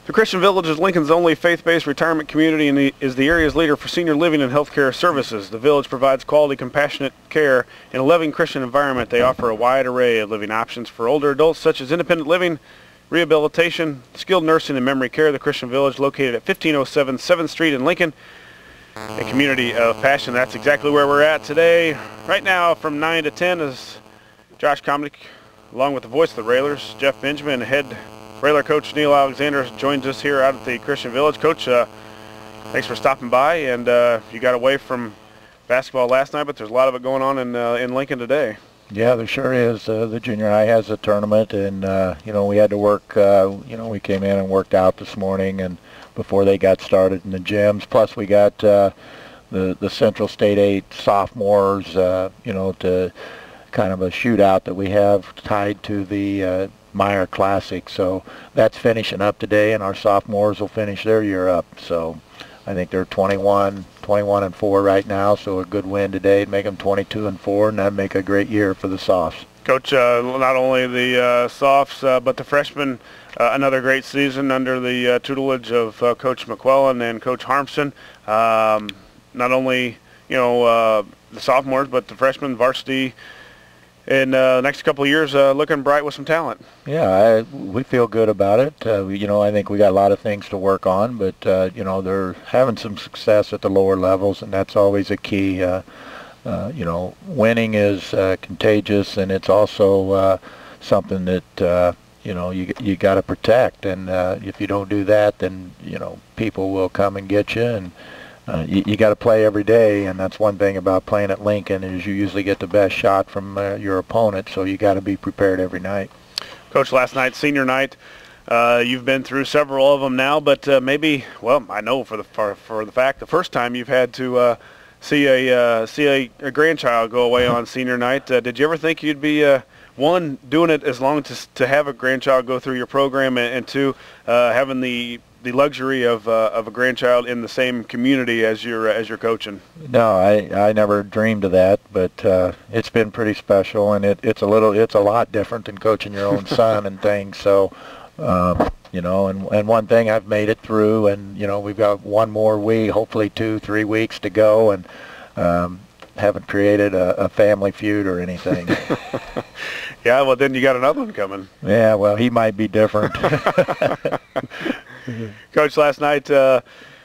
The Christian Village is Lincoln's only faith-based retirement community and is the area's leader for senior living and healthcare services. The village provides quality, compassionate care in a loving Christian environment. They offer a wide array of living options for older adults, such as independent living, rehabilitation, skilled nursing, and memory care. The Christian Village, located at 1507 7th Street in Lincoln, a community of passion. That's exactly where we're at today. Right now, from 9 to 10 is Josh Komnick, along with the voice of the Railers, Jeff Benjamin, head Railer coach Neil Alexander joins us here out at the Christian Village. Coach, thanks for stopping by. And you got away from basketball last night, but there's a lot of it going on in Lincoln today. Yeah, there sure is. The junior high has a tournament, and we had to work. We came in and worked out this morning, and before they got started in the gyms. Plus, we got the Central State 8 sophomores. To kind of a shootout that we have tied to the Meyer Classic. So that's finishing up today, and our sophomores will finish their year up. So I think they're 21-4 right now. So a good win today, make them 22-4, and that'd make a great year for the Softs. Coach, not only the Softs, but the freshmen, another great season under the tutelage of Coach McQuillan and Coach Harmson. Not only the sophomores, but the freshmen, varsity. In the next couple of years, looking bright with some talent. Yeah, we feel good about it. I think we got a lot of things to work on, but they're having some success at the lower levels, and that's always a key. Winning is contagious, and it's also something that you got to protect. And if you don't do that, then people will come and get you. And you got to play every day, and that's one thing about playing at Lincoln is you usually get the best shot from your opponent, so you got to be prepared every night. Coach, last night, senior night, you've been through several of them now, but I know for the fact the first time you've had to see a grandchild go away on senior night. Did you ever think you'd be one, doing it as long to have a grandchild go through your program, and two, having the luxury of a grandchild in the same community as you're coaching? No, I never dreamed of that, but it's been pretty special, and it's a lot different than coaching your own son and things. So, and one thing, I've made it through, and we've got one more week, hopefully 2-3 weeks to go, and haven't created a family feud or anything. Yeah, well, then you got another one coming. Yeah, well, he might be different. Coach, last night the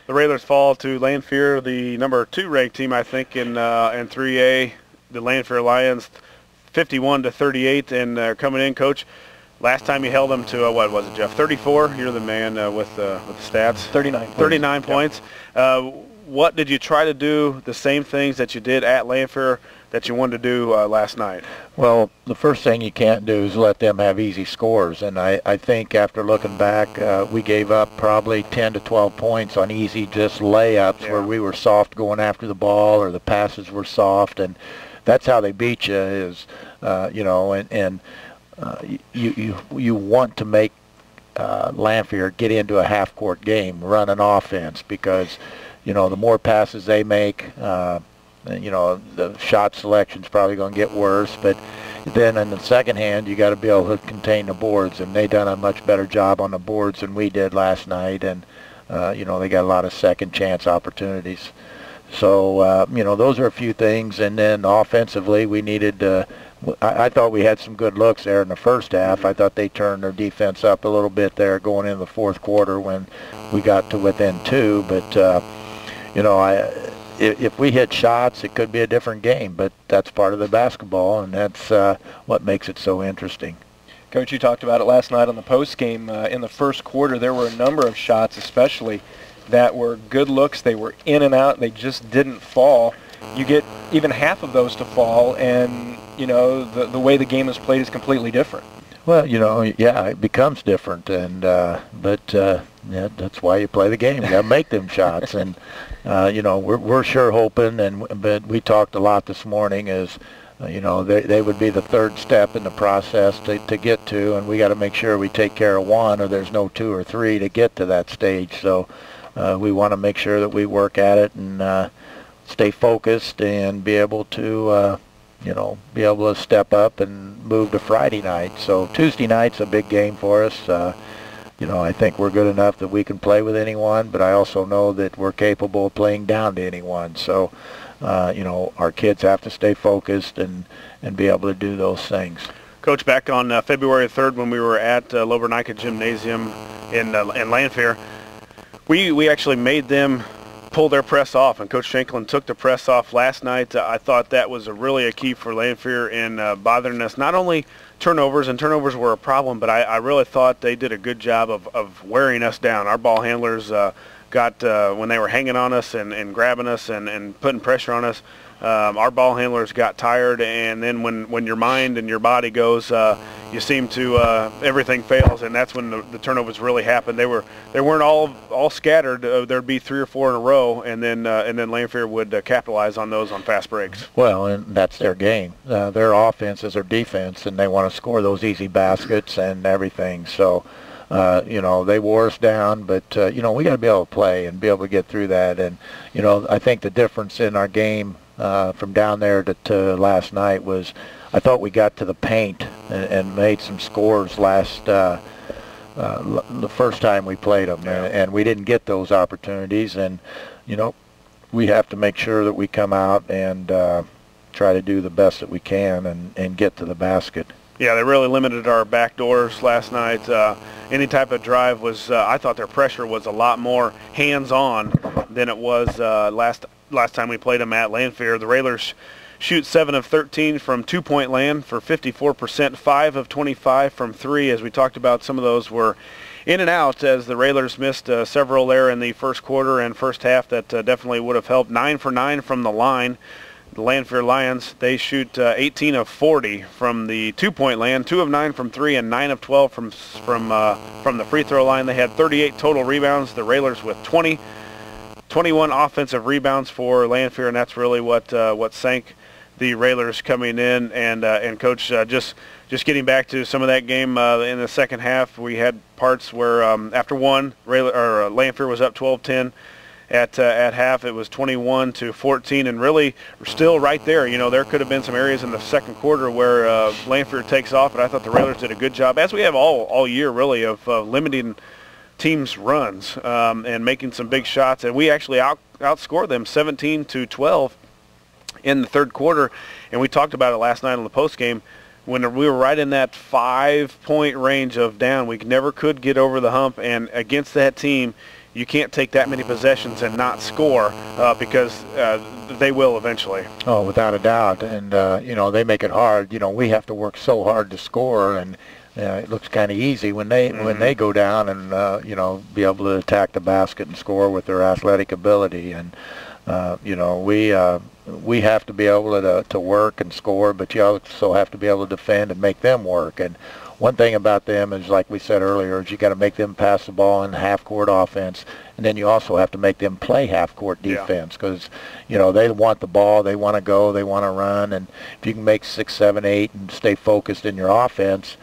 Railers fall to Lanphier, the number 2 ranked team, I think, in 3A. The Lanphier Lions, 51-38, and coming in, Coach. Last time you held them to what was it, Jeff? 34. You're the man with the stats. 39. 39 points. What did you try to do? The same things that you did at Lanphier that you wanted to do last night? Well, the first thing you can't do is let them have easy scores, and I think after looking back, we gave up probably 10 to 12 points on easy just layups where we were soft going after the ball, or the passes were soft, and that's how they beat you. Is you want to make Lanphier get into a half-court game, run an offense, because the more passes they make, the shot selection's probably going to get worse. But then in the second hand, you got to be able to contain the boards, and they done a much better job on the boards than we did last night. And they got a lot of second chance opportunities. So those are a few things. And then offensively, we needed. I thought we had some good looks there in the first half. I thought they turned their defense up a little bit there going into the fourth quarter when we got to within 2. But if we hit shots, it could be a different game, but that's part of the basketball, and that's what makes it so interesting. Coach, you talked about it last night on the post game. In the first quarter, there were a number of shots, especially, that were good looks. They were in and out. They just didn't fall. You get even half of those to fall, and the way the game is played is completely different. Well, it becomes different, and that's why you play the game. You got to make them shots, and we're sure hoping, but we talked a lot this morning. Is they would be the third step in the process to get to, and we got to make sure we take care of one, or there's no 2 or 3 to get to that stage. So we want to make sure that we work at it and stay focused and be able to step up and move to Friday night. So Tuesday night's a big game for us. I think we're good enough that we can play with anyone, but I also know that we're capable of playing down to anyone. So, our kids have to stay focused and be able to do those things. Coach, back on February 3rd when we were at Lovernica Gymnasium in Lanphier, we actually made them pull their press off, and Coach Shanklin took the press off last night. I thought that was really a key for Lanphier in bothering us. Not only turnovers, and turnovers were a problem, but I really thought they did a good job of wearing us down. Our ball handlers got, when they were hanging on us and grabbing us and putting pressure on us, our ball handlers got tired, and then when your mind and your body goes, you seem to everything fails, and that's when the turnovers really happened. They weren't all scattered. There'd be 3 or 4 in a row, and then Lanphier would capitalize on those on fast breaks. Well, and that's their game. Their offense is their defense, and they want to score those easy baskets and everything. So, they wore us down, but we got to be able to play and be able to get through that. And I think the difference in our game from down there to last night was, I thought we got to the paint and made some scores the first time we played them, and we didn't get those opportunities. And we have to make sure that we come out and try to do the best that we can and get to the basket. Yeah, they really limited our back doors last night. Any type of drive was, I thought their pressure was a lot more hands-on than it was last time we played them at Lanphier. The Railers shoot 7 of 13 from two-point land for 54%, 5 of 25 from 3. As we talked about, some of those were in and out, as the Railers missed several there in the first quarter and first half that definitely would have helped. 9 for 9 from the line. The Lanphier Lions, they shoot 18 of 40 from the two-point land, 2 of 9 from 3, and 9 of 12 from the free throw line. They had 38 total rebounds. The Railers with 21 offensive rebounds for Lanphier, and that's really what sank the Railers coming in. And Coach, just getting back to some of that game in the second half, we had parts where after one, Lanphier was up 12-10. At half, it was 21-14, and really still right there. There could have been some areas in the second quarter where Lanphier takes off, but I thought the Railers did a good job, as we have all year really, of limiting teams' runs and making some big shots. And we actually outscored them 17-12 in the third quarter. And we talked about it last night on the post game. When we were right in that 5-point range of down, we never could get over the hump. And against that team, you can't take that many possessions and not score because they will eventually. Oh, without a doubt. And, they make it hard. We have to work so hard to score, and it looks kind of easy when they go down and, be able to attack the basket and score with their athletic ability. And, we have to be able to work and score, but you also have to be able to defend and make them work. And one thing about them is, like we said earlier, is you got to make them pass the ball in half-court offense, and then you also have to make them play half-court defense because, they want the ball, they want to go, they want to run, and if you can make 6, 7, 8 and stay focused in your offense,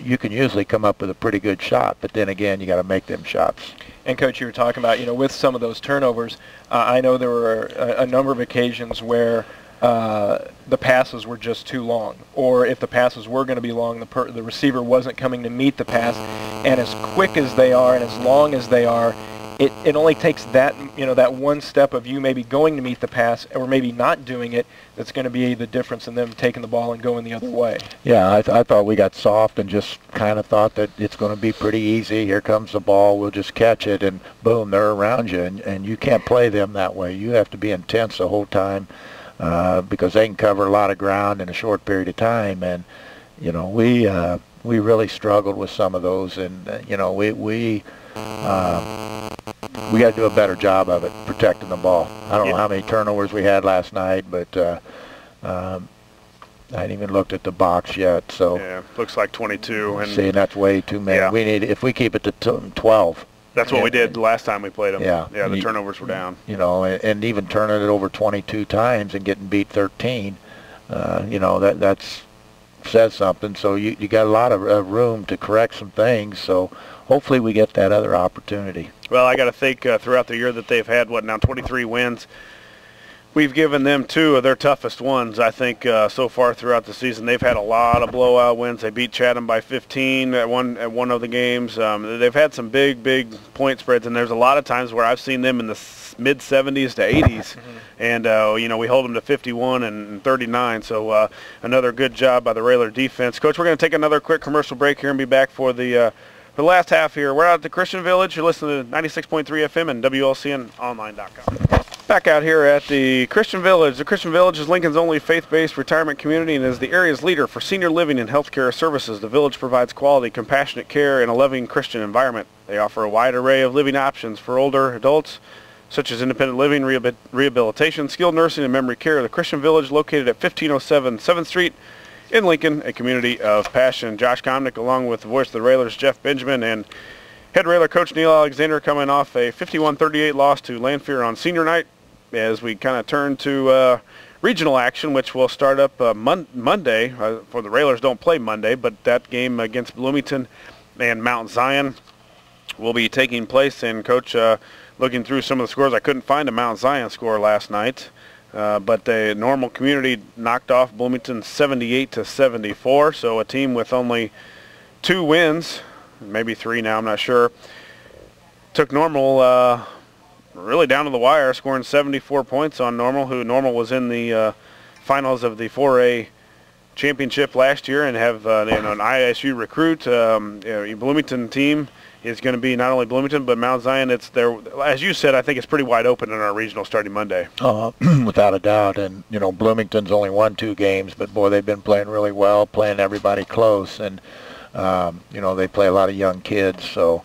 you can usually come up with a pretty good shot. But then again, you got to make them shots. And Coach, you were talking about, with some of those turnovers, I know there were a number of occasions where the passes were just too long, or if the passes were going to be long, the receiver wasn't coming to meet the pass. And as quick as they are and as long as they are, it only takes that that one step of you maybe going to meet the pass or maybe not doing it that's going to be the difference in them taking the ball and going the other way. Yeah, I thought we got soft and just kind of thought that it's going to be pretty easy. Here comes the ball, we'll just catch it, and boom, they're around you. And you can't play them that way. You have to be intense the whole time because they can cover a lot of ground in a short period of time. And we really struggled with some of those, and we got to do a better job of it, protecting the ball. I don't know how many turnovers we had last night, but I hadn't even looked at the box yet. So yeah, looks like 22. And see, that's way too many. Yeah. We need, if we keep it to 12. That's what we did the last time we played them. Yeah, the turnovers were down. And even turning it over 22 times and getting beat 13, that's says something. So you got a lot of room to correct some things. So hopefully we get that other opportunity. Well, I got to think throughout the year that they've had, 23 wins. we've given them 2 of their toughest ones, I think, so far throughout the season. They've had a lot of blowout wins. They beat Chatham by 15 at one of the games. They've had some big point spreads, and there's a lot of times where I've seen them in the mid-70s to 80s, and we hold them to 51 and 39. So another good job by the Railer defense. Coach, we're going to take another quick commercial break here and be back for the last half here. We're out at the Christian Village. You're listening to 96.3 FM and WLCNonline.com. Back out here at the Christian Village. The Christian Village is Lincoln's only faith-based retirement community and is the area's leader for senior living and healthcare services. The village provides quality, compassionate care in a loving Christian environment. They offer a wide array of living options for older adults, such as independent living, rehabilitation, skilled nursing, and memory care. The Christian Village, located at 1507 7th Street in Lincoln, a community of passion. Josh Komnick, along with the voice of the Railers, Jeff Benjamin, and head Railer coach Neil Alexander, coming off a 51-38 loss to Lanphier on senior night, as we kind of turn to regional action, which will start up Monday. For the Railers, don't play Monday, but that game against Bloomington and Mount Zion will be taking place. And Coach, looking through some of the scores, I couldn't find a Mount Zion score last night, but the Normal community knocked off Bloomington 78-74. So a team with only 2 wins, maybe 3 now, I'm not sure, took Normal really down to the wire, scoring 74 points on Normal, who Normal was in the finals of the 4A championship last year, and have an ISU recruit. Bloomington team is going to be not only Bloomington but Mount Zion. It's there, as you said. I think it's pretty wide open in our regional starting Monday. Without a doubt. And Bloomington's only won 2 games, but boy, they've been playing really well, playing everybody close, and they play a lot of young kids, so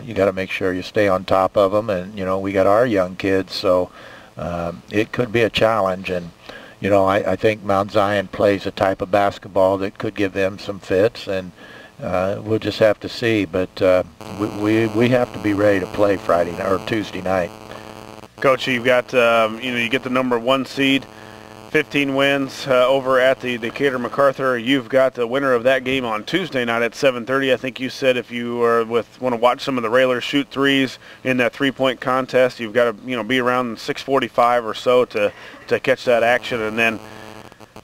you got to make sure you stay on top of them. And we got our young kids, so it could be a challenge. And I think Mount Zion plays a type of basketball that could give them some fits, and we'll just have to see. But we have to be ready to play Friday or Tuesday night. Coach, you've got you get the number 1 seed, 15 wins over at the Decatur MacArthur. You've got the winner of that game on Tuesday night at 7:30. I think you said if you want to watch some of the Railers shoot threes in that 3-point contest, you've got to be around 6:45 or so to catch that action. And then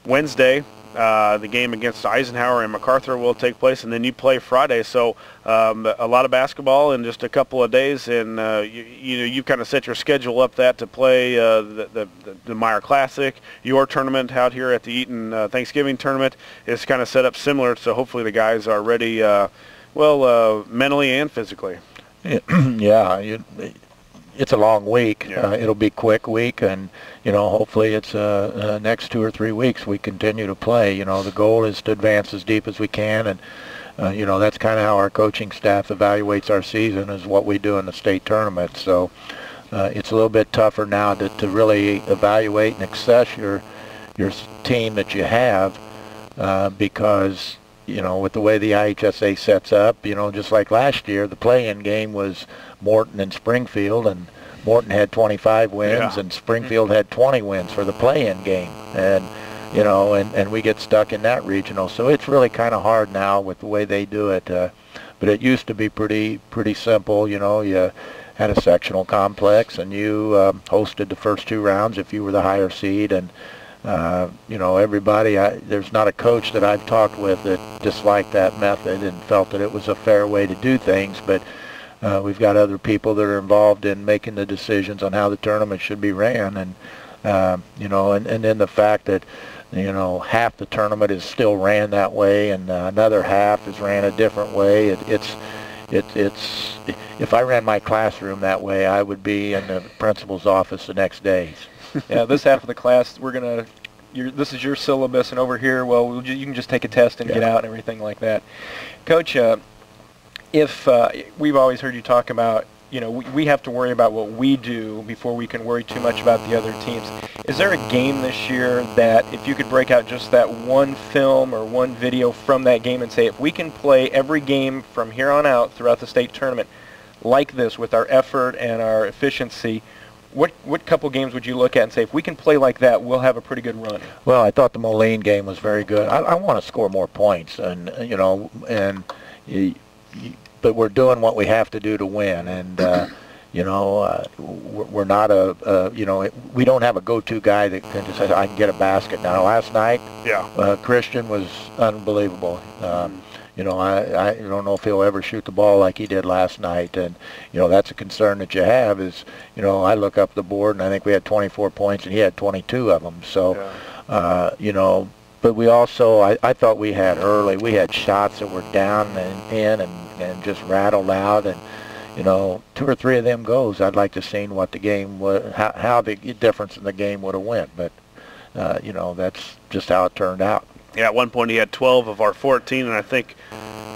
Wednesday, the game against Eisenhower and MacArthur will take place, and then you play Friday. So a lot of basketball in just a couple of days, and you kind of set your schedule up that to play the Meyer Classic. Your tournament out here at the Eaton Thanksgiving tournament is kind of set up similar, so hopefully the guys are ready, mentally and physically. Yeah, it's a long week. Yeah. It'll be a quick week, and hopefully it's next 2 or 3 weeks we continue to play. The goal is to advance as deep as we can, and that's kind of how our coaching staff evaluates our season, is what we do in the state tournament. So it's a little bit tougher now to really evaluate and assess your team that you have, because with the way the IHSA sets up, just like last year, the play-in game was Morton and Springfield, and Morton had 25 wins, and Springfield had 20 wins for the play-in game, and and we get stuck in that regional. So it's really kind of hard now with the way they do it. But it used to be pretty simple. You had a sectional complex, and you hosted the first 2 rounds if you were the higher seed, and everybody, there's not a coach that I've talked with that disliked that method and felt that it was a fair way to do things. But we've got other people that are involved in making the decisions on how the tournament should be ran, and and then the fact that half the tournament is still ran that way, and another half is ran a different way. It's if I ran my classroom that way, I would be in the principal's office the next day. Yeah, this half of the class, this is your syllabus, and over here, well, you can just take a test and get out and everything like that. Coach, if we've always heard you talk about, we have to worry about what we do before we can worry too much about the other teams. Is there a game this year that if you could break out just that one film or one video from that game and say, if we can play every game from here on out throughout the state tournament like this with our effort and our efficiency, what couple games would you look at and say, if we can play like that, we'll have a pretty good run? Well, I thought the Moline game was very good. I want to score more points, and but we're doing what we have to do to win. And You know, we're not we don't have a go-to guy that can just say, I can get a basket. Now, last night, Christian was unbelievable. You know, I don't know if he'll ever shoot the ball like he did last night. And, you know, that's a concern that you have is, you know, I look up the board and I think we had 24 points and he had 22 of them. So, you know, but we also, I thought we had shots that were down and in and just rattled out. And, you know, 2 or 3 of them goes, I'd like to see what the game would, how the difference in the game would have went. But, you know, that's just how it turned out. Yeah, at one point he had 12 of our 14, and I think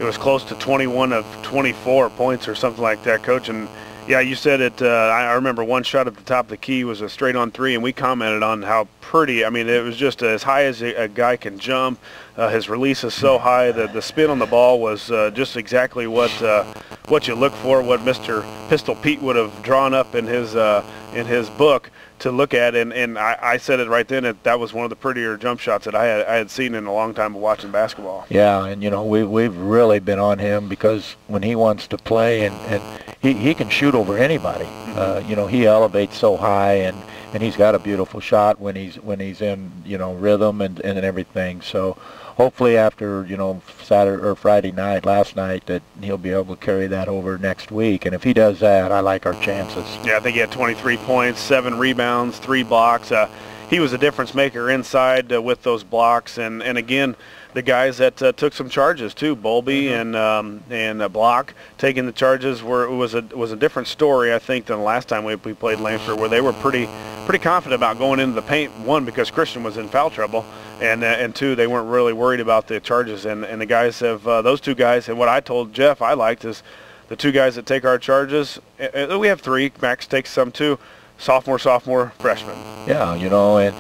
it was close to 21 of 24 points or something like that, Coach. And, yeah, you said it. I remember one shot at the top of the key was a straight-on 3, and we commented on how pretty. I mean, it was just as high as a guy can jump. His release is so high that the spin on the ball was just exactly what you look for, what Mr. Pistol Pete would have drawn up in his book to look at, and I said it right then that was one of the prettier jump shots that I had seen in a long time of watching basketball. Yeah, and you know we've really been on him because when he wants to play and he can shoot over anybody. You know, he elevates so high and he's got a beautiful shot when he's in, you know, rhythm and everything. So hopefully after, you know, Saturday or Friday night, last night, that he'll be able to carry that over next week. And if he does that, I like our chances. Yeah, I think he had 23 points, 7 rebounds, 3 blocks. He was a difference maker inside with those blocks. And again, the guys that took some charges too, Bowlby and Block taking the charges was a different story, I think, than the last time we played Lanford, where they were pretty confident about going into the paint. One, because Christian was in foul trouble, and 2, they weren't really worried about the charges. And the guys have those 2 guys. And what I told Jeff I liked is the 2 guys that take our charges. We have 3. Max takes some too. Sophomore, freshman. Yeah, you know, and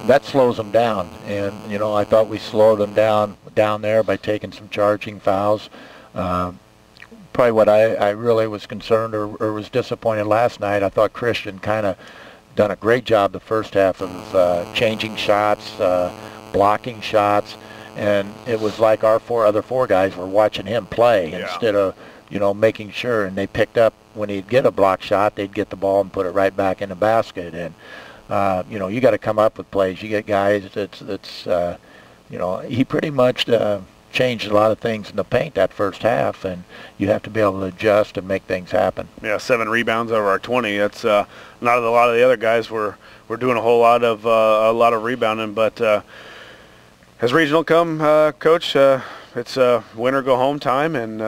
that slows them down. And, you know, I thought we slowed them down there by taking some charging fouls. Probably what I really was concerned or was disappointed last night, I thought Christian kind of done a great job the first half of changing shots, blocking shots, and it was like our other four guys were watching him play instead of, you know, making sure. And they picked up when he'd get a block shot, they'd get the ball and put it right back in the basket. And you know, you got to come up with plays. You get guys that's you know, he pretty much changed a lot of things in the paint that first half, and you have to be able to adjust and make things happen. Yeah, 7 rebounds over our 20. That's not a lot of the other guys were doing a whole lot of rebounding. But as regional come, Coach, it's win or go home time, and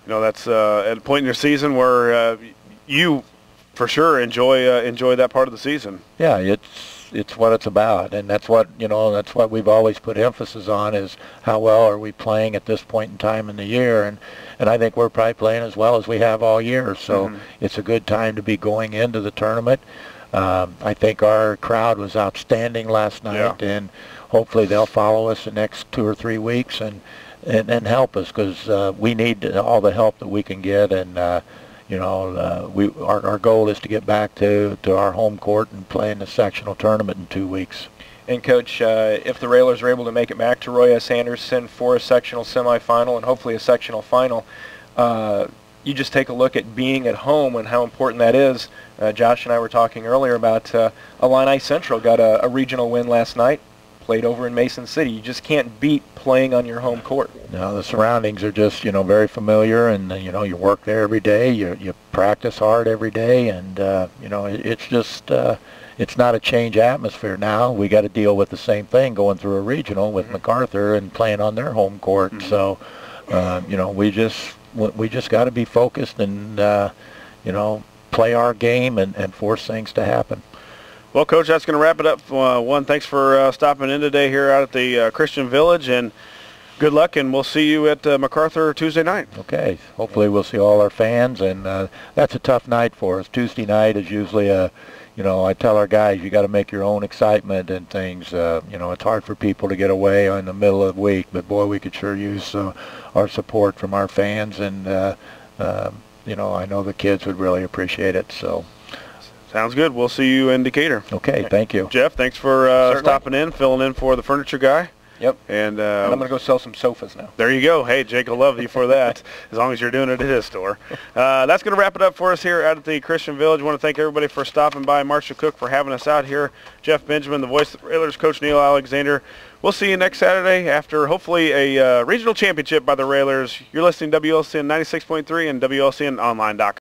you know, that's at a point in your season where you for sure enjoy that part of the season. Yeah, it's what it's about, and that's what, you know, that's what we've always put emphasis on, is how well are we playing at this point in time in the year. And I think we're probably playing as well as we have all year, so it's a good time to be going into the tournament. I think our crowd was outstanding last night, and hopefully they'll follow us the next 2 or 3 weeks and help us, because we need all the help that we can get. And you know, our goal is to get back to our home court and play in the sectional tournament in 2 weeks. And Coach, if the Railers are able to make it back to Roy S. Anderson for a sectional semifinal and hopefully a sectional final, you just take a look at being at home and how important that is. Josh and I were talking earlier about Illini Central got a regional win last night, played over in Mason City. You just can't beat playing on your home court. No, the surroundings are just, you know, very familiar, and you know, you work there every day, you practice hard every day, and you know, it's just it's not a change atmosphere now. We got to deal with the same thing going through a regional with MacArthur and playing on their home court. So you know, we just got to be focused and you know, play our game and force things to happen. Well, Coach, that's going to wrap it up. Thanks for stopping in today here out at the Christian Village, and good luck, and we'll see you at MacArthur Tuesday night. Okay. Hopefully we'll see all our fans, and that's a tough night for us. Tuesday night is usually you know, I tell our guys, you got to make your own excitement and things. You know, it's hard for people to get away in the middle of the week, but boy, we could sure use our support from our fans, and you know, I know the kids would really appreciate it. So. Sounds good. We'll see you in Decatur. Okay, thank you. Jeff, thanks for stopping in, filling in for the furniture guy. Yep. And I'm going to go sell some sofas now. There you go. Hey, Jake will love you for that, as long as you're doing it at his store. That's going to wrap it up for us here out at the Christian Village. I want to thank everybody for stopping by. Marcia Cook for having us out here. Jeff Benjamin, the voice of the Railers, Coach Neil Alexander. We'll see you next Saturday after hopefully a regional championship by the Railers. You're listening to WLCN 96.3 and WLCNonline.com.